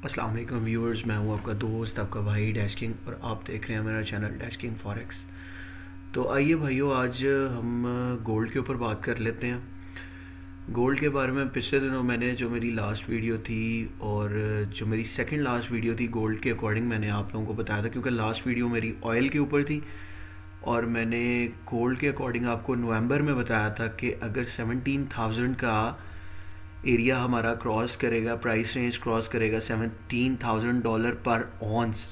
अस्सलाम वालेकुम व्यूअर्स, मैं हूं आपका दोस्त, आपका भाई डैश किंग, और आप देख रहे हैं मेरा चैनल डैश किंग फॉरेक्स। तो आइए भाइयों, आज हम गोल्ड के ऊपर बात कर लेते हैं। गोल्ड के बारे में पिछले दिनों मैंने जो मेरी लास्ट वीडियो थी और जो मेरी सेकंड लास्ट वीडियो थी गोल्ड के अकॉर्डिंग, मैंने आप लोगों को बताया था, क्योंकि लास्ट वीडियो मेरी ऑयल के ऊपर थी और मैंने गोल्ड के अकॉर्डिंग आपको नवंबर में बताया था कि अगर 17,000 का एरिया हमारा क्रॉस करेगा, प्राइस रेंज क्रॉस करेगा $17,000 पर ऑन्स,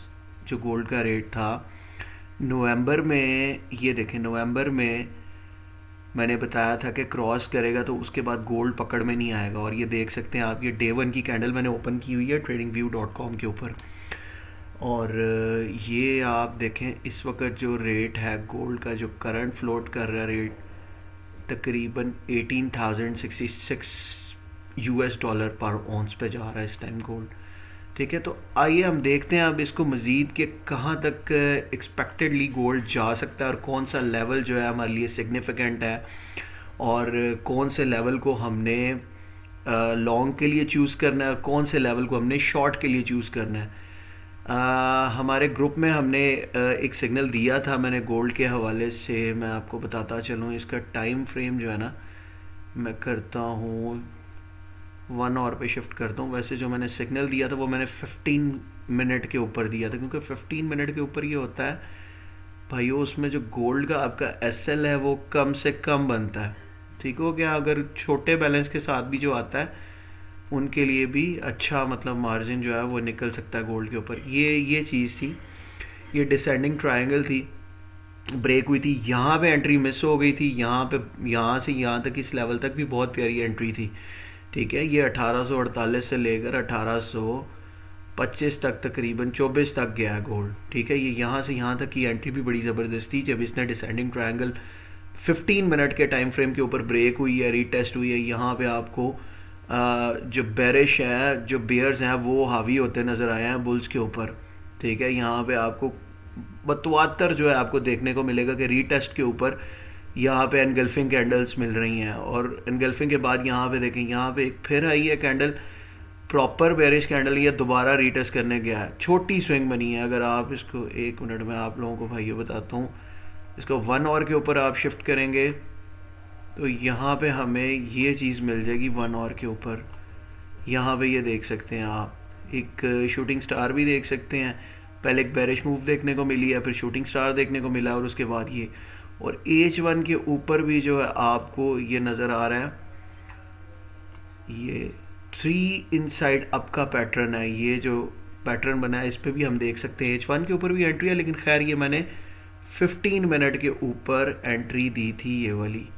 जो गोल्ड का रेट था नवंबर में। ये देखें, नवंबर में मैंने बताया था कि क्रॉस करेगा तो उसके बाद गोल्ड पकड़ में नहीं आएगा। और ये देख सकते हैं आप, ये डे वन की कैंडल मैंने ओपन की हुई है tradingview.com के ऊपर। और ये आप देखें, इस वक्त जो रेट है गोल्ड का, जो करंट फ्लोट कर रहा है रेट, तकरीबन 18,066 यूएस डॉलर पर ऑन्स पे जा रहा है इस टाइम गोल्ड। ठीक है, तो आइए हम देखते हैं अब इसको मज़ीद कि कहाँ तक एक्सपेक्टेडली गोल्ड जा सकता है और कौन सा लेवल जो है हमारे लिए सिग्निफिकेंट है, और कौन से लेवल को हमने लॉन्ग के लिए चूज़ करना है और कौन से लेवल को हमने शॉर्ट के लिए चूज़ करना है। हमारे ग्रुप में हमने एक सिग्नल दिया था मैंने गोल्ड के हवाले से, मैं आपको बताता चलूँ। इसका टाइम फ्रेम जो है ना, मैं करता हूँ 1 आवर पे शिफ्ट करता हूँ। वैसे जो मैंने सिग्नल दिया था वो मैंने 15 मिनट के ऊपर दिया था, क्योंकि 15 मिनट के ऊपर ये होता है भाइयों, उसमें जो गोल्ड का आपका एसएल है वो कम से कम बनता है। ठीक हो गया। अगर छोटे बैलेंस के साथ भी जो आता है उनके लिए भी अच्छा, मतलब मार्जिन जो है वो निकल सकता है गोल्ड के ऊपर। ये चीज़ थी, ये डिसेंडिंग ट्रायंगल थी, ब्रेक हुई थी, यहाँ पे एंट्री मिस हो गई थी, यहाँ पे यहाँ से यहाँ तक इस लेवल तक भी बहुत प्यारी एंट्री थी। ठीक है, ये 1848 से लेकर 1825 तक, तकरीबन 24 तक गया है गोल्ड। ठीक है, ये यहाँ से यहाँ तक की एंट्री भी बड़ी ज़बरदस्त थी। जब इसने डिसेंडिंग ट्रायंगल 15 मिनट के टाइम फ्रेम के ऊपर ब्रेक हुई है, रीटेस्ट हुई है, यहाँ पे आपको जो बेरिश है, जो बेयर्स हैं वो हावी होते नज़र आए हैं बुल्स के ऊपर। ठीक है, यहाँ पे आपको बतवातर जो है आपको देखने को मिलेगा कि रीटेस्ट के ऊपर यहाँ पे एनगल्फिंग कैंडल्स मिल रही हैं, और एनगल्फिंग के बाद यहाँ पे देखें, यहाँ पे एक फिर आई है कैंडल, प्रॉपर बेरिश कैंडल, ये दोबारा रीटेस्ट करने गया है, छोटी स्विंग बनी है। अगर आप इसको 1 मिनट में आप लोगों को भाइयों बताता हूँ, इसको 1 आवर के ऊपर आप शिफ्ट करेंगे तो यहाँ पे हमें ये चीज़ मिल जाएगी 1 आवर के ऊपर। यहाँ पे ये देख सकते हैं आप, एक शूटिंग स्टार भी देख सकते हैं। पहले एक बेरिश मूव देखने को मिली है, फिर शूटिंग स्टार देखने को मिला, और उसके बाद ये, और H1 के ऊपर भी जो है आपको ये नज़र आ रहा है, ये 3 इनसाइड अप का पैटर्न है। ये जो पैटर्न बना है इस पर भी हम देख सकते हैं H1 के ऊपर भी एंट्री है, लेकिन खैर ये मैंने 15 मिनट के ऊपर एंट्री दी थी, ये वाली,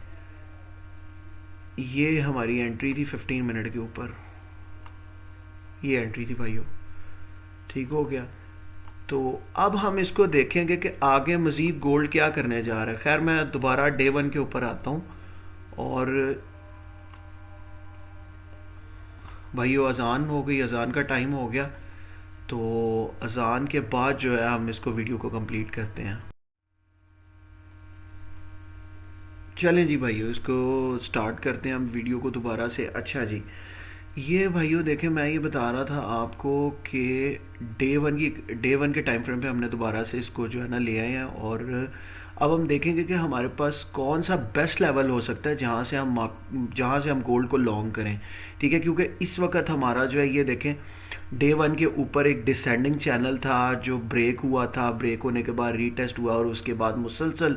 ये हमारी एंट्री थी 15 मिनट के ऊपर, ये एंट्री थी भाइयों। ठीक हो गया। तो अब हम इसको देखेंगे कि आगे मज़ीद गोल्ड क्या करने जा रहा है। खैर मैं दोबारा डे वन के ऊपर आता हूँ, और भाइयों अज़ान हो गई, अज़ान का टाइम हो गया, तो अज़ान के बाद जो है हम इसको वीडियो को कंप्लीट करते हैं। चलें जी भाइयों, इसको स्टार्ट करते हैं हम वीडियो को दोबारा से। अच्छा जी, ये भाइयों देखें, मैं ये बता रहा था आपको कि डे वन के टाइम फ्रेम पे हमने दोबारा से इसको जो है ना ले आए हैं, और अब हम देखेंगे कि हमारे पास कौन सा बेस्ट लेवल हो सकता है जहाँ से हम गोल्ड को लॉन्ग करें। ठीक है, क्योंकि इस वक्त हमारा जो है, ये देखें, डे वन के ऊपर एक डिसेंडिंग चैनल था जो ब्रेक हुआ था, ब्रेक होने के बाद रीटेस्ट हुआ, और उसके बाद मुसलसल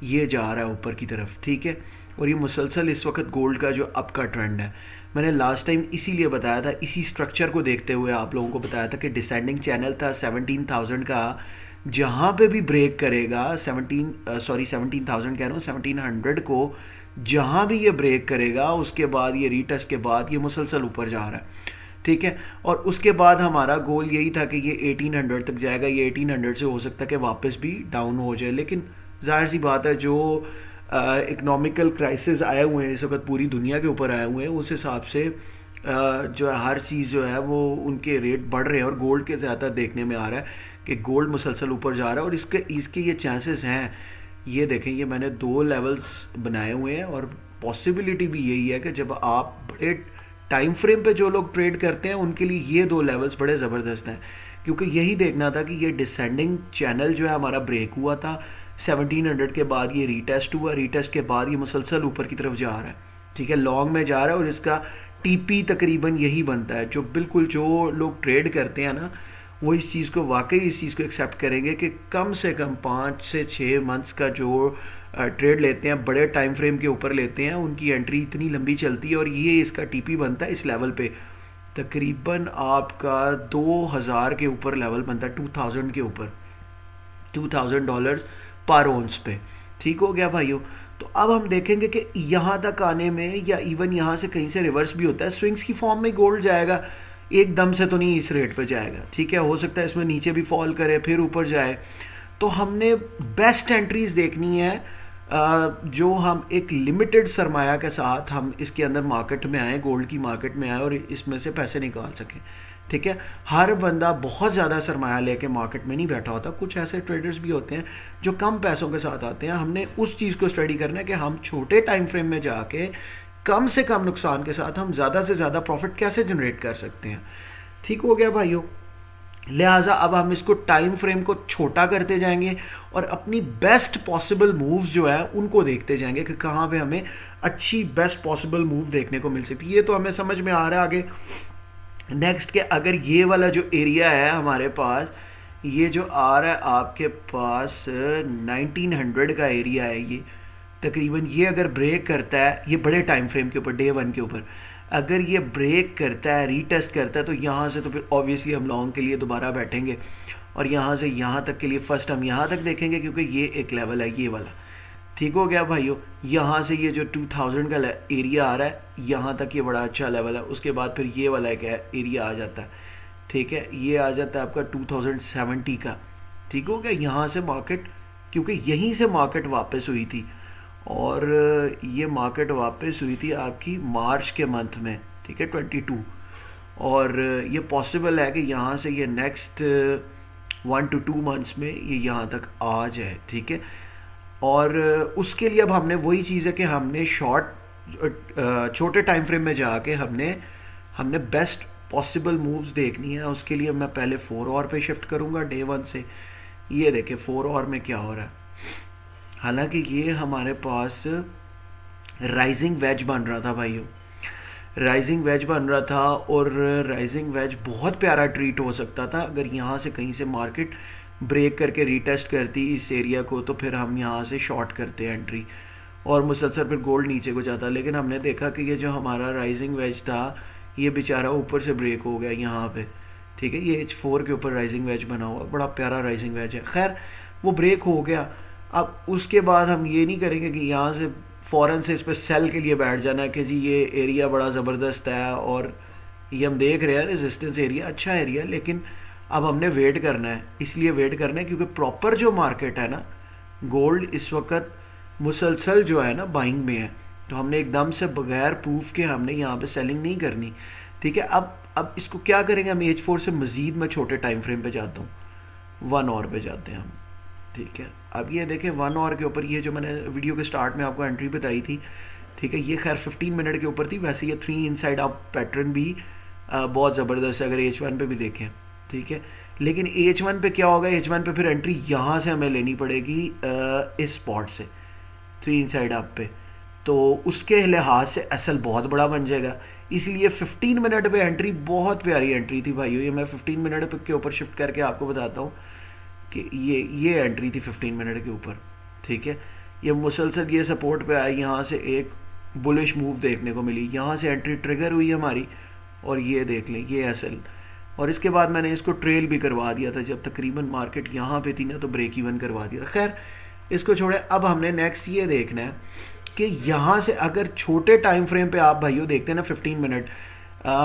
ये जा रहा है ऊपर की तरफ। ठीक है, और ये मुसलसल इस वक्त गोल्ड का जो अप का ट्रेंड है, मैंने लास्ट टाइम इसीलिए बताया था, इसी स्ट्रक्चर को देखते हुए आप लोगों को बताया था कि डिसेंडिंग चैनल था 17,000 का, जहाँ पे भी ब्रेक करेगा 17,000 कह रहा हूँ, 1700 को जहाँ भी ये ब्रेक करेगा, उसके बाद ये रीटेस्ट के बाद ये मुसलसल ऊपर जा रहा है। ठीक है, और उसके बाद हमारा गोल यही था कि ये 1800 तक जाएगा, ये 1800 से हो सकता है कि वापस भी डाउन हो जाए, लेकिन जाहिर सी बात है जो इकोनॉमिकल क्राइसिस आए हुए हैं इस वक्त पूरी दुनिया के ऊपर आए हुए हैं, उस हिसाब से जो है हर चीज़ जो है वो उनके रेट बढ़ रहे हैं, और गोल्ड के ज़्यादा देखने में आ रहा है कि गोल्ड मुसलसल ऊपर जा रहा है, और इसके इसके ये चांसेस हैं। ये देखें, ये मैंने 2 लेवल्स बनाए हुए हैं, और पॉसिबिलिटी भी यही है कि जब आप बड़े टाइम फ्रेम पे जो लोग ट्रेड करते हैं उनके लिए ये दो लेवल्स बड़े ज़बरदस्त हैं, क्योंकि यही देखना था कि ये डिसेंडिंग चैनल जो है हमारा ब्रेक हुआ था 1700 के बाद, ये रीटेस्ट हुआ, रीटेस्ट के बाद ये मुसलसल ऊपर की तरफ जा रहा है, ठीक है, लॉन्ग में जा रहा है, और इसका टीपी तकरीबन यही बनता है। जो बिल्कुल जो लोग ट्रेड करते हैं ना, वो इस चीज़ को वाकई इस चीज़ को एक्सेप्ट करेंगे कि कम से कम 5 से 6 मंथ्स का जो ट्रेड लेते हैं, बड़े टाइम फ्रेम के ऊपर लेते हैं, उनकी एंट्री इतनी लंबी चलती है और ये इसका टीपी बनता है इस लेवल पे, तकरीबन आपका 2000 के ऊपर लेवल बनता है, 2000 के ऊपर, $2000 पर ओंस पे। ठीक हो गया भाइयों। तो अब हम देखेंगे कि यहाँ तक आने में, या इवन यहाँ से कहीं से रिवर्स भी होता है, स्विंग्स की फॉर्म में गोल्ड जाएगा, एकदम से तो नहीं इस रेट पे जाएगा, ठीक है, हो सकता है इसमें नीचे भी फॉल करे फिर ऊपर जाए। तो हमने बेस्ट एंट्रीज देखनी है, जो हम एक लिमिटेड सरमाया के साथ हम इसके अंदर मार्केट में आए, गोल्ड की मार्केट में आए और इसमें से पैसे निकाल सकें। ठीक है, हर बंदा बहुत ज़्यादा सरमाया लेके मार्केट में नहीं बैठा होता, कुछ ऐसे ट्रेडर्स भी होते हैं जो कम पैसों के साथ आते हैं। हमने उस चीज़ को स्टडी करना है कि हम छोटे टाइम फ्रेम में जाके कम से कम नुकसान के साथ हम ज़्यादा से ज़्यादा प्रॉफिट कैसे जनरेट कर सकते हैं। ठीक हो गया भाइयों। लिहाजा अब हम इसको टाइम फ्रेम को छोटा करते जाएंगे और अपनी बेस्ट पॉसिबल मूव्स जो है उनको देखते जाएंगे कि कहाँ पे हमें अच्छी बेस्ट पॉसिबल मूव देखने को मिल सकती है। ये तो हमें समझ में आ रहा है। आगे नेक्स्ट के, अगर ये वाला जो एरिया है हमारे पास, ये जो आ रहा है आपके पास 1900 का एरिया है, ये तकरीबन ये अगर ब्रेक करता है, ये बड़े टाइम फ्रेम के ऊपर, डे 1 के ऊपर अगर ये ब्रेक करता है, रीटेस्ट करता है, तो यहाँ से तो फिर ऑब्वियसली हम लॉन्ग के लिए दोबारा बैठेंगे और यहाँ से यहाँ तक के लिए फर्स्ट हम यहाँ तक देखेंगे, क्योंकि ये एक लेवल है ये वाला। ठीक हो गया भाइयों। यहाँ से ये जो 2000 का एरिया आ रहा है, यहाँ तक ये बड़ा अच्छा लेवल है। उसके बाद फिर ये वाला एक एरिया आ जाता है, ठीक है, ये आ जाता है आपका 2070 का। ठीक हो गया। यहाँ से मार्केट, क्योंकि यहीं से मार्केट वापस हुई थी, और ये मार्केट वापस हुई थी आपकी मार्च के मंथ में, ठीक है, 22, और ये पॉसिबल है कि यहाँ से ये नेक्स्ट 1 to 2 मंथ्स में ये यहाँ तक आ जाए। ठीक है, और उसके लिए अब हमने वही चीज़ है कि हमने छोटे टाइम फ्रेम में जाके हमने बेस्ट पॉसिबल मूव्स देखनी है। उसके लिए मैं पहले 4 आवर पे शिफ्ट करूँगा डे 1 से। ये देखें 4 आवर में क्या हो रहा है। हालांकि ये हमारे पास राइजिंग वेज बन रहा था भाइयों, राइजिंग वेज बन रहा था, और राइजिंग वेज बहुत प्यारा ट्रीट हो सकता था अगर यहाँ से कहीं से मार्केट ब्रेक करके रीटेस्ट करती इस एरिया को, तो फिर हम यहाँ से शॉर्ट करते एंट्री और मुसलसल फिर गोल्ड नीचे को जाता। लेकिन हमने देखा कि ये जो हमारा राइजिंग वेज था, ये बेचारा ऊपर से ब्रेक हो गया यहाँ पे। ठीक है, ये H4 के ऊपर राइजिंग वेज बना हुआ, बड़ा प्यारा राइजिंग वेज है। खैर वो ब्रेक हो गया। अब उसके बाद हम ये नहीं करेंगे कि यहाँ से फ़ौरन से इस पर सेल के लिए बैठ जाना है कि जी ये एरिया बड़ा ज़बरदस्त है और ये हम देख रहे हैं रेजिस्टेंस एरिया, अच्छा एरिया, लेकिन अब हमने वेट करना है। इसलिए वेट करना है क्योंकि प्रॉपर जो मार्केट है ना, गोल्ड इस वक्त मुसलसल जो है ना बाइंग में है, तो हमने एकदम से बगैर प्रूफ के हमने यहाँ पे सेलिंग नहीं करनी। ठीक है, अब इसको क्या करेंगे, हम H4 से मज़ीद मैं छोटे टाइम फ्रेम पे जाता हूँ, 1 आवर पे जाते हैं हम। ठीक है, अब ये देखें 1 आवर के ऊपर, ये जो मैंने वीडियो के स्टार्ट में आपको एंट्री बताई थी, ठीक है, ये खैर 15 मिनट के ऊपर थी। वैसे ये 3 इनसाइड आउट पैटर्न भी बहुत ज़बरदस्त है अगर H1 पे भी देखें। ठीक है, लेकिन H1 पे क्या होगा, H1 पे फिर एंट्री यहाँ से हमें लेनी पड़ेगी इस स्पॉट से 3 इनसाइड अप पे, तो उसके लिहाज से असल बहुत बड़ा बन जाएगा। इसलिए 15 मिनट पे एंट्री बहुत प्यारी एंट्री थी भाइयों। ये मैं 15 मिनट के ऊपर शिफ्ट करके आपको बताता हूँ कि ये एंट्री थी 15 मिनट के ऊपर। ठीक है, ये मुसलसल ये सपोर्ट पे आई, यहाँ से एक बुलिश मूव देखने को मिली, यहाँ से एंट्री ट्रिगर हुई हमारी, और ये देख लें ये असल, और इसके बाद मैंने इसको ट्रेल भी करवा दिया था जब तकरीबन मार्केट यहाँ पे थी ना, तो ब्रेक इवन करवा दिया था। खैर इसको छोड़े, अब हमने नेक्स्ट ये देखना है कि यहाँ से अगर छोटे टाइम फ्रेम पे आप भाइयों देखते हैं ना 15 मिनट,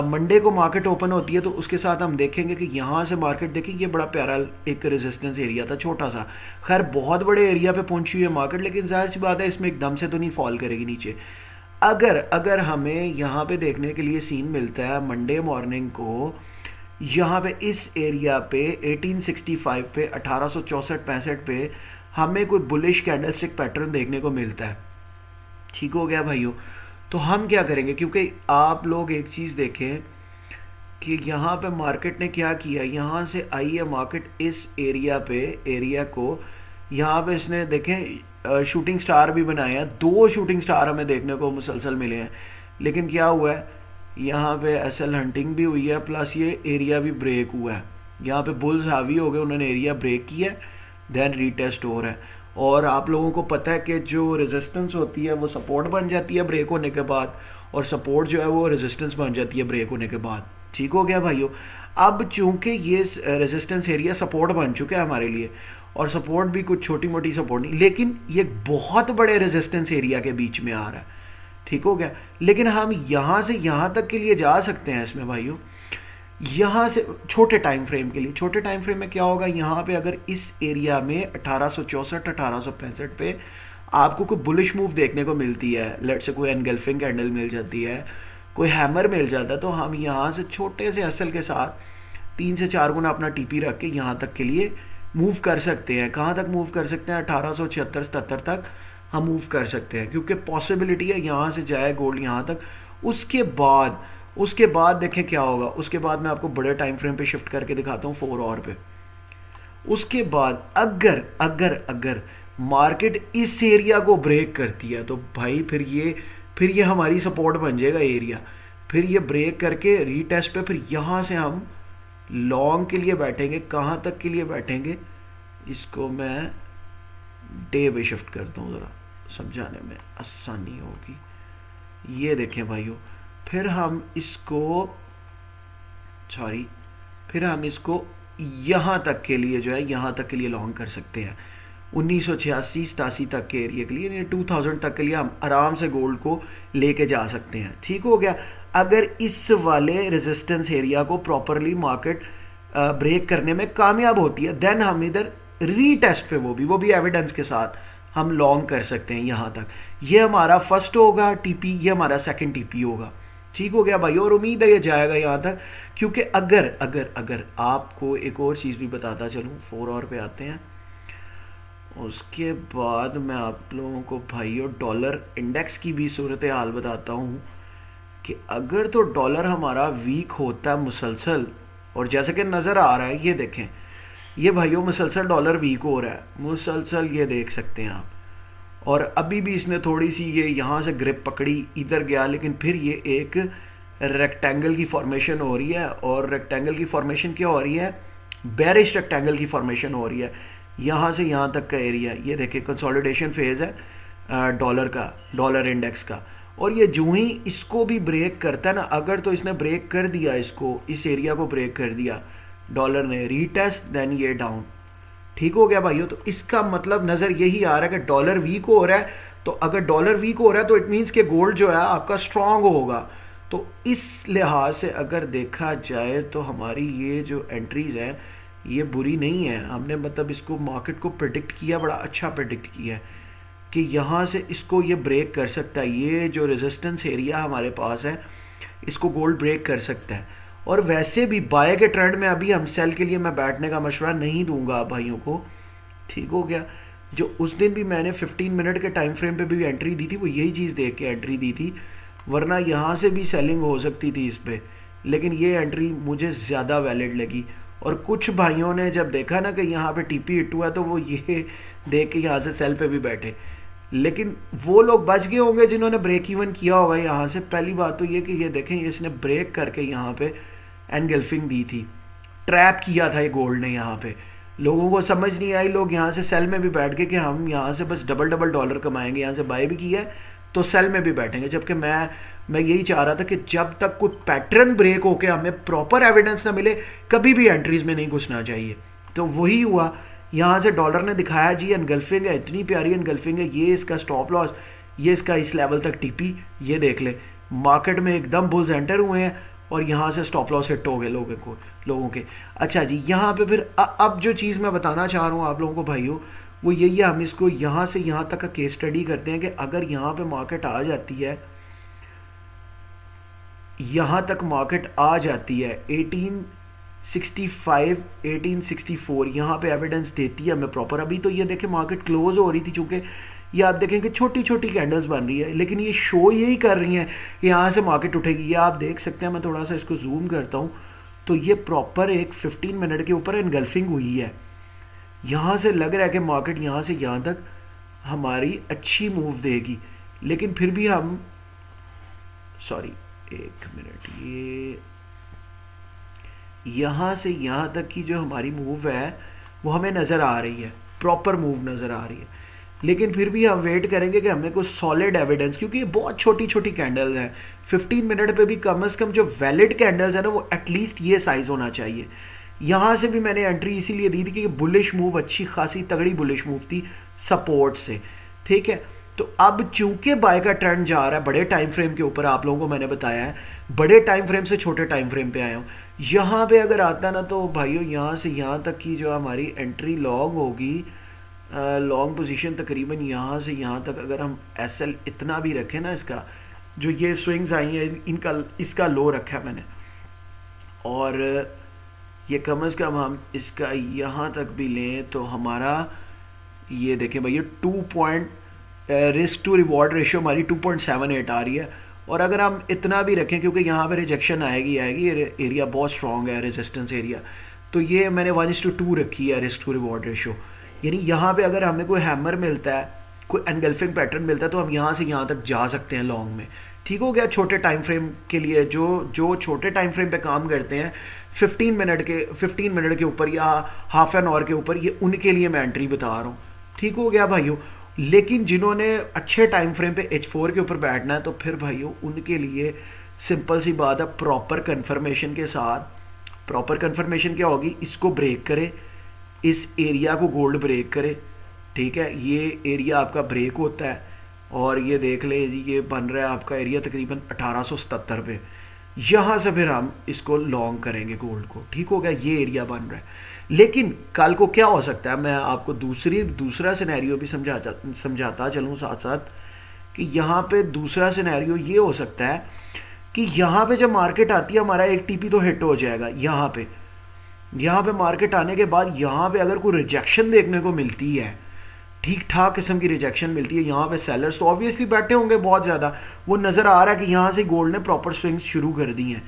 मंडे को मार्केट ओपन होती है, तो उसके साथ हम देखेंगे कि यहाँ से मार्केट देखिए ये बड़ा प्यारा एक रेजिस्टेंस एरिया था छोटा सा। खैर बहुत बड़े एरिया पे पहुंची हुई है मार्केट, लेकिन जाहिर सी बात है इसमें एकदम से तो नहीं फॉल करेगी नीचे। अगर हमें यहाँ पे देखने के लिए सीन मिलता है मंडे मॉर्निंग को, यहाँ पे इस एरिया पे 1865 पे 1864-65 पे हमें कोई बुलिश कैंडलस्टिक पैटर्न देखने को मिलता है। ठीक हो गया भाइयों। तो हम क्या करेंगे, क्योंकि आप लोग एक चीज़ देखें कि यहाँ पे मार्केट ने क्या किया, यहाँ से आई है मार्केट इस एरिया पे, एरिया को यहाँ पे इसने देखें शूटिंग स्टार भी बनाए हैं, 2 शूटिंग स्टार हमें देखने को मुसलसल मिले हैं। लेकिन क्या हुआ है, यहाँ पे एसएल हंटिंग भी हुई है, प्लस ये एरिया भी ब्रेक हुआ है। यहाँ पे बुल्स हावी हो गए, उन्होंने एरिया ब्रेक किया है, देन रीटेस्ट हो रहा है। और आप लोगों को पता है कि जो रेजिस्टेंस होती है वो सपोर्ट बन जाती है ब्रेक होने के बाद, और सपोर्ट जो है वो रेजिस्टेंस बन जाती है ब्रेक होने के बाद। ठीक हो गया भाइयों। अब चूंकि ये रेजिस्टेंस एरिया सपोर्ट बन चुका है हमारे लिए, और सपोर्ट भी कुछ छोटी मोटी सपोर्ट नहीं, लेकिन ये बहुत बड़े रेजिस्टेंस एरिया के बीच में आ रहा है। ठीक हो गया। लेकिन हम यहाँ से यहाँ तक के लिए जा सकते हैं इसमें भाइयों, यहाँ से छोटे टाइम फ्रेम के लिए। छोटे टाइम फ्रेम में क्या होगा, यहाँ पे अगर इस एरिया में 1864 1865 पे आपको कोई बुलिश मूव देखने को मिलती है, लेट से कोई एनगल्फिंग कैंडल मिल जाती है, कोई हैमर मिल जाता है, तो हम यहाँ से छोटे से एसएल के साथ 3 से 4 गुना अपना टीपी रख के यहाँ तक के लिए मूव कर सकते हैं। कहाँ तक मूव कर सकते हैं, 1876 77 तक हम मूव कर सकते हैं, क्योंकि पॉसिबिलिटी है यहाँ से जाए गोल्ड यहाँ तक। उसके बाद देखें क्या होगा। उसके बाद मैं आपको बड़े टाइम फ्रेम पे शिफ्ट करके दिखाता हूँ 4 और पे। उसके बाद अगर अगर अगर मार्केट इस एरिया को ब्रेक करती है तो भाई फिर ये हमारी सपोर्ट बन जाएगा एरिया। फिर ये ब्रेक करके रीटेस्ट पे फिर यहाँ से हम लॉन्ग के लिए बैठेंगे। कहाँ तक के लिए बैठेंगे, इसको मैं डे पे शिफ्ट करता हूँ, ज़रा समझाने में आसानी होगी। ये देखें भाइयों, फिर हम इसको यहाँ तक के लिए जो है, यहाँ तक के लिए लॉन्ग कर सकते हैं। 1986 87 तक के एरिया के लिए, 2000 तक के लिए हम आराम से गोल्ड को लेके जा सकते हैं। ठीक हो गया। अगर इस वाले रेजिस्टेंस एरिया को प्रॉपरली मार्केट ब्रेक करने में कामयाब होती है, देन हम इधर रीटेस्ट पे वो भी एविडेंस के साथ हम लॉन्ग कर सकते हैं यहाँ तक। ये हमारा फर्स्ट होगा टीपी, ये हमारा सेकंड टीपी होगा। ठीक हो गया भाई, और उम्मीद है ये जाएगा यहाँ तक। क्योंकि अगर अगर अगर आपको एक और चीज़ भी बताता चलूँ, 4 और पे आते हैं। उसके बाद मैं आप लोगों को भाइयों डॉलर इंडेक्स की भी सूरत हाल बताता हूँ कि अगर तो डॉलर हमारा वीक होता है मुसलसल, और जैसे कि नज़र आ रहा है, ये देखें, ये भाइयों मुसलसल डॉलर वीक हो रहा है, मुसलसल ये देख सकते हैं आप। और अभी भी इसने थोड़ी सी ये यहाँ से ग्रिप पकड़ी, इधर गया, लेकिन फिर ये एक रेक्टेंगल की फॉर्मेशन हो रही है। और रेक्टेंगल की फॉर्मेशन क्या हो रही है, बेरिश रेक्टेंगल की फॉर्मेशन हो रही है। यहाँ से यहाँ तक का एरिया, ये देखिए कंसोलिडेशन फेज है डॉलर का, डॉलर इंडेक्स का। और ये जो ही इसको भी ब्रेक करता है ना, अगर तो इसने ब्रेक कर दिया, इसको इस एरिया को ब्रेक कर दिया डॉलर ने, रीटेस्ट, देन ये डाउन। ठीक हो गया भाइयों। तो इसका मतलब नज़र यही आ रहा है कि डॉलर वीक हो रहा है। तो अगर डॉलर वीक हो रहा है तो इट मीन्स कि गोल्ड जो है आपका स्ट्रांग होगा। तो इस लिहाज से अगर देखा जाए तो हमारी ये जो एंट्रीज हैं ये बुरी नहीं है। हमने मतलब इसको मार्केट को प्रेडिक्ट किया, बड़ा अच्छा प्रेडिक्ट किया है कि यहाँ से इसको ये ब्रेक कर सकता है। ये जो रेजिस्टेंस एरिया हमारे पास है इसको गोल्ड ब्रेक कर सकता है। और वैसे भी बाय के ट्रेंड में अभी हम सेल के लिए मैं बैठने का मशवरा नहीं दूंगा आप भाइयों को। ठीक हो गया। जो उस दिन भी मैंने 15 मिनट के टाइम फ्रेम पे भी एंट्री दी थी, वो यही चीज़ देख के एंट्री दी थी, वरना यहाँ से भी सेलिंग हो सकती थी इस पर, लेकिन ये एंट्री मुझे ज़्यादा वैलिड लगी। और कुछ भाइयों ने जब देखा ना कि यहाँ पे टीपी हिट हुआ तो वो ये देख के यहाँ से सेल पे भी बैठे, लेकिन वो लोग बच गए होंगे जिन्होंने ब्रेक इवन किया होगा यहाँ से। पहली बात तो ये कि ये देखें, इसने ब्रेक करके यहाँ पे एनगल्फिंग दी थी, ट्रैप किया था ये गोल्ड ने यहाँ पे। लोगों को समझ नहीं आई, लोग यहाँ से सेल में भी बैठ गए कि हम यहाँ से बस डबल डबल डॉलर कमाएंगे, यहाँ से बाय भी किया है तो सेल में भी बैठेंगे। जबकि मैं यही चाह रहा था कि जब तक कुछ पैटर्न ब्रेक होके हमें प्रॉपर एविडेंस ना मिले, कभी भी एंट्रीज में नहीं घुसना चाहिए। तो वही हुआ, यहाँ से डॉलर ने दिखाया जी एनगल्फिंग है, इतनी प्यारी एनगल्फिंग है, ये इसका स्टॉप लॉस, ये इसका इस लेवल तक टीपी, ये देख ले। मार्केट में एकदम बुल्स एंटर हुए हैं और यहाँ से स्टॉप लॉस हिट हो गए लोगों के। अच्छा जी, यहाँ पे फिर अब जो चीज़ मैं बताना चाह रहा हूँ आप लोगों को भाइयों, वो यही है, हम इसको यहाँ से यहाँ तक का केस स्टडी करते हैं कि अगर यहाँ पे मार्केट आ जाती है, यहाँ तक मार्केट आ जाती है 1865 1864, यहाँ पे एविडेंस देती है हमें प्रॉपर। अभी तो ये देखें मार्केट क्लोज हो रही थी, चूँकि ये आप देखेंगे छोटी छोटी कैंडल्स बन रही है, लेकिन ये शो यही कर रही हैं यहाँ से मार्केट उठेगी। ये आप देख सकते हैं, मैं थोड़ा सा इसको जूम करता हूँ तो ये प्रॉपर एक 15 मिनट के ऊपर इनगल्फिंग हुई है। यहाँ से लग रहा है कि मार्केट यहाँ से यहाँ तक हमारी अच्छी मूव देगी, लेकिन फिर भी हम सॉरी एक मिनट, ये यहाँ से यहाँ तक की जो हमारी मूव है वो हमें नज़र आ रही है, प्रॉपर मूव नज़र आ रही है, लेकिन फिर भी हम वेट करेंगे कि हमें कुछ सॉलिड एविडेंस, क्योंकि ये बहुत छोटी छोटी कैंडल्स हैं। 15 मिनट पे भी कम से कम जो वैलिड कैंडल्स है ना वो एटलीस्ट ये साइज़ होना चाहिए। यहाँ से भी मैंने एंट्री इसीलिए दी थी कि बुलिश मूव, अच्छी खासी तगड़ी बुलिश मूव थी सपोर्ट से, ठीक है। तो अब चूंकि बाय का ट्रेंड जा रहा है बड़े टाइम फ्रेम के ऊपर, आप लोगों को मैंने बताया है बड़े टाइम फ्रेम से छोटे टाइम फ्रेम पे आया हूँ। यहाँ पे अगर आता ना तो भाइयों यहाँ से यहाँ तक की जो हमारी एंट्री लॉन्ग होगी, लॉन्ग पोजीशन तकरीबन यहाँ से यहाँ तक अगर हम एसएल इतना भी रखें ना, इसका जो ये स्विंग्स आई हैं इनका, इसका लो रखा है मैंने, और ये कम से कम हम इसका यहाँ तक भी लें तो हमारा ये देखें भैया 2 रिस्क टू रिवॉर्ड रेशियो हमारी 2.78 आ रही है। और अगर हम इतना भी रखें, क्योंकि यहाँ पे रिजेक्शन आएगी एरिया बहुत स्ट्रॉन्ग है, रेजिस्टेंस एरिया, तो ये मैंने 1:2 रखी है रिस्क टू रिवॉर्ड रेशियो। यानी यहाँ पे अगर हमें कोई हैमर मिलता है, कोई एनगल्फिंग पैटर्न मिलता है, तो हम यहाँ से यहाँ तक जा सकते हैं लॉन्ग में। ठीक हो गया। छोटे टाइम फ्रेम के लिए जो छोटे टाइम फ्रेम पे काम करते हैं 15 मिनट के ऊपर या हाफ एन आवर के ऊपर, ये उनके लिए मैं एंट्री बता रहा हूँ। ठीक हो गया भाइयों। लेकिन जिन्होंने अच्छे टाइम फ्रेम पे H4 के ऊपर बैठना है, तो फिर भाइयों उनके लिए सिंपल सी बात है, प्रॉपर कन्फर्मेशन के साथ। प्रॉपर कन्फर्मेशन क्या होगी, इसको ब्रेक करे, इस एरिया को गोल्ड ब्रेक करे, ठीक है। ये एरिया आपका ब्रेक होता है और ये देख ले जी, ये बन रहा है आपका एरिया तकरीबन 1877 पे। यहाँ से फिर हम इसको लॉन्ग करेंगे गोल्ड को। ठीक हो गया, ये एरिया बन रहा है। लेकिन कल को क्या हो सकता है, मैं आपको दूसरा सिनेरियो भी समझाता चलूँ साथ साथ, कि यहाँ पे दूसरा सिनेरियो ये हो सकता है कि यहाँ पे जब मार्केट आती है हमारा एक टीपी तो हिट हो जाएगा। यहाँ पे मार्केट आने के बाद यहाँ पे अगर कोई रिजेक्शन देखने को मिलती है, ठीक ठाक किस्म की रिजेक्शन मिलती है, यहाँ पे सेलर्स तो ऑब्वियसली बैठे होंगे बहुत ज़्यादा। वो नज़र आ रहा है कि यहाँ से गोल्ड ने प्रॉपर स्विंग्स शुरू कर दी हैं।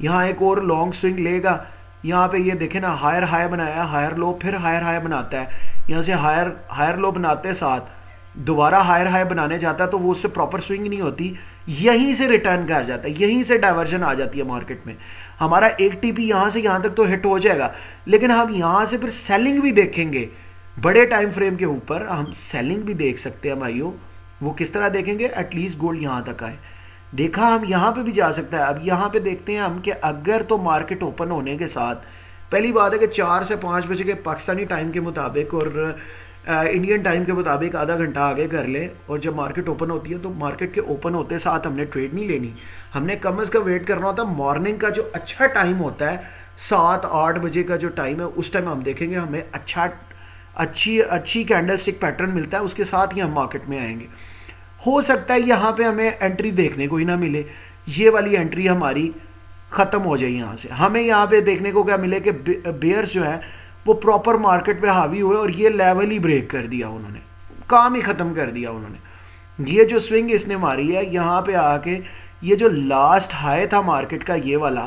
यहाँ एक और लॉन्ग स्विंग लेगा, यहाँ पे ये देखें ना, हायर हाई बनाया, हायर लो, फिर हायर हाई बनाता है, यहाँ से हायर लो बनाते साथ दोबारा हायर हाई बनाने जाता है, तो वो उससे प्रॉपर स्विंग नहीं होती, यहीं से रिटर्न कर जाता है, यहीं से डाइवर्जन आ जाती है मार्केट में। हमारा एक टीपी यहाँ से यहाँ तक तो हिट हो जाएगा, लेकिन हम यहाँ से फिर सेलिंग भी देखेंगे। बड़े टाइम फ्रेम के ऊपर हम सेलिंग भी देख सकते हैं भाइयों। वो किस तरह देखेंगे, एटलीस्ट गोल्ड यहाँ तक आए। देखा, हम यहाँ पे भी जा सकता है। अब यहाँ पे देखते हैं हम कि अगर तो मार्केट ओपन होने के साथ, पहली बात है कि 4 से 5 बजे के पाकिस्तानी टाइम के मुताबिक और इंडियन टाइम के मुताबिक आधा घंटा आगे कर ले, और जब मार्केट ओपन होती है तो मार्केट के ओपन होते साथ हमने ट्रेड नहीं लेनी, हमने कम से कम वेट करना होता है। मॉर्निंग का जो अच्छा टाइम होता है 7-8 बजे का जो टाइम है, उस टाइम हम देखेंगे हमें अच्छी कैंडलस्टिक पैटर्न मिलता है, उसके साथ ही हम मार्केट में आएंगे। हो सकता है यहाँ पे हमें एंट्री देखने को ही ना मिले, ये वाली एंट्री हमारी ख़त्म हो जाए। यहाँ से हमें यहाँ पे देखने को क्या मिले कि बेयर्स जो है वो प्रॉपर मार्केट पे हावी हुए और ये लेवल ही ब्रेक कर दिया उन्होंने, काम ही ख़त्म कर दिया उन्होंने। ये जो स्विंग इसने मारी है यहाँ पे आके, ये जो लास्ट हाई था मार्केट का ये वाला,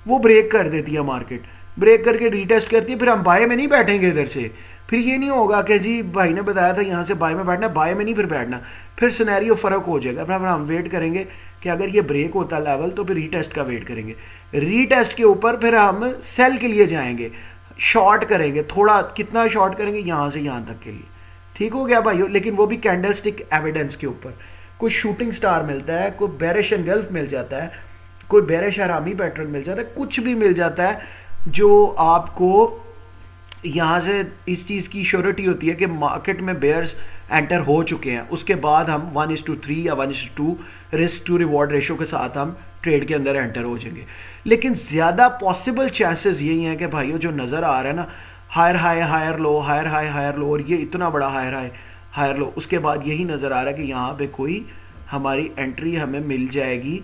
वो ब्रेक कर देती है मार्केट, ब्रेक करके रीटेस्ट करती है। फिर हम बाय में नहीं बैठेंगे इधर से, फिर ये नहीं होगा कि जी भाई ने बताया था यहाँ से बाय में बैठना, बाय में नहीं फिर बैठना, फिर सिनेरियो फ़र्क हो जाएगा। फिर हम वेट करेंगे कि अगर ये ब्रेक होता लेवल तो फिर रीटेस्ट का वेट करेंगे, रीटेस्ट के ऊपर फिर हम सेल के लिए जाएंगे, शॉर्ट करेंगे, थोड़ा कितना शॉर्ट करेंगे, यहाँ से यहाँ तक के लिए। ठीक हो गया भाइयों। लेकिन वो भी कैंडलस्टिक एविडेंस के ऊपर, कोई शूटिंग स्टार मिलता है, कोई बेरिश एंगल्फ मिल जाता है, कोई बेरिश हरामी पैटर्न मिल जाता है, कुछ भी मिल जाता है जो आपको यहाँ से इस चीज़ की श्योरिटी होती है कि मार्केट में बेयर्स एंटर हो चुके हैं। उसके बाद हम 1:3 या 1:2 रिस्क टू रिवॉर्ड रेशो के साथ हम ट्रेड के अंदर एंटर हो जाएंगे। लेकिन ज़्यादा पॉसिबल चांसेस यही हैं कि भाइयों जो नज़र आ रहा है ना, higher high higher low, higher high higher low, और ये इतना बड़ा हायर हाई हायर लो, उसके बाद यही नज़र आ रहा है कि यहाँ पे कोई हमारी एंट्री हमें मिल जाएगी,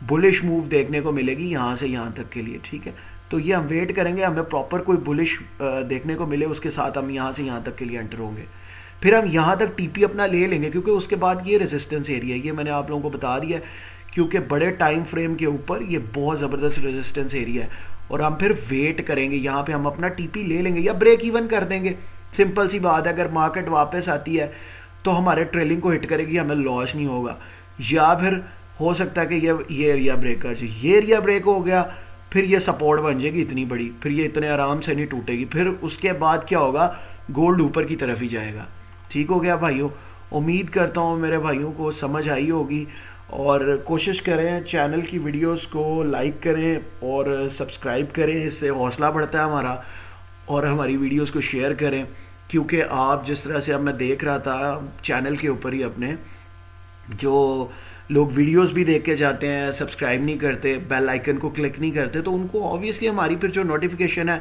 बुलिश मूव देखने को मिलेगी यहाँ से यहाँ तक के लिए। ठीक है, तो ये हम वेट करेंगे, हमें प्रॉपर कोई बुलिश देखने को मिले, उसके साथ हम यहाँ से यहाँ तक के लिए एंटर होंगे। फिर हम यहाँ तक टीपी अपना ले लेंगे, क्योंकि उसके बाद ये रेजिस्टेंस एरिया है, ये मैंने आप लोगों को बता दिया है, क्योंकि बड़े टाइम फ्रेम के ऊपर ये बहुत ज़बरदस्त रेजिस्टेंस एरिया है। और हम फिर वेट करेंगे, यहाँ पे हम अपना टीपी ले लेंगे या ब्रेक इवन कर देंगे। सिंपल सी बात है, अगर मार्केट वापस आती है तो हमारे ट्रेलिंग को हिट करेगी, हमें लॉस नहीं होगा। या फिर हो सकता है कि ये एरिया ब्रेक कर जाए, ये एरिया ब्रेक हो गया, फिर ये सपोर्ट बन जाएगी इतनी बड़ी, फिर ये इतने आराम से नहीं टूटेगी। फिर उसके बाद क्या होगा, गोल्ड ऊपर की तरफ ही जाएगा। ठीक हो गया भाइयों, उम्मीद करता हूँ मेरे भाइयों को समझ आई होगी। और कोशिश करें चैनल की वीडियोस को लाइक करें और सब्सक्राइब करें, इससे हौसला बढ़ता है हमारा। और हमारी वीडियोस को शेयर करें, क्योंकि आप जिस तरह से अब मैं देख रहा था चैनल के ऊपर ही अपने, जो लोग वीडियोस भी देख के जाते हैं, सब्सक्राइब नहीं करते, बेल आइकन को क्लिक नहीं करते, तो उनको ऑब्वियसली हमारी फिर जो नोटिफिकेशन है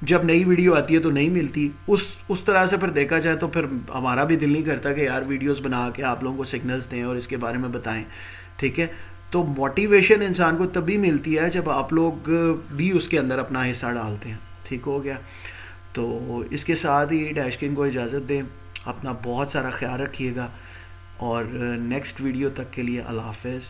जब नई वीडियो आती है तो नहीं मिलती। उस तरह से फिर देखा जाए तो फिर हमारा भी दिल नहीं करता कि यार वीडियोस बना के आप लोगों को सिग्नल्स दें और इसके बारे में बताएं। ठीक है, तो मोटिवेशन इंसान को तभी मिलती है जब आप लोग भी उसके अंदर अपना हिस्सा डालते हैं। ठीक हो गया, तो इसके साथ ही डैश किंग को इजाज़त दें। अपना बहुत सारा ख्याल रखिएगा और नेक्स्ट वीडियो तक के लिए अल्लाह हाफ़िज़।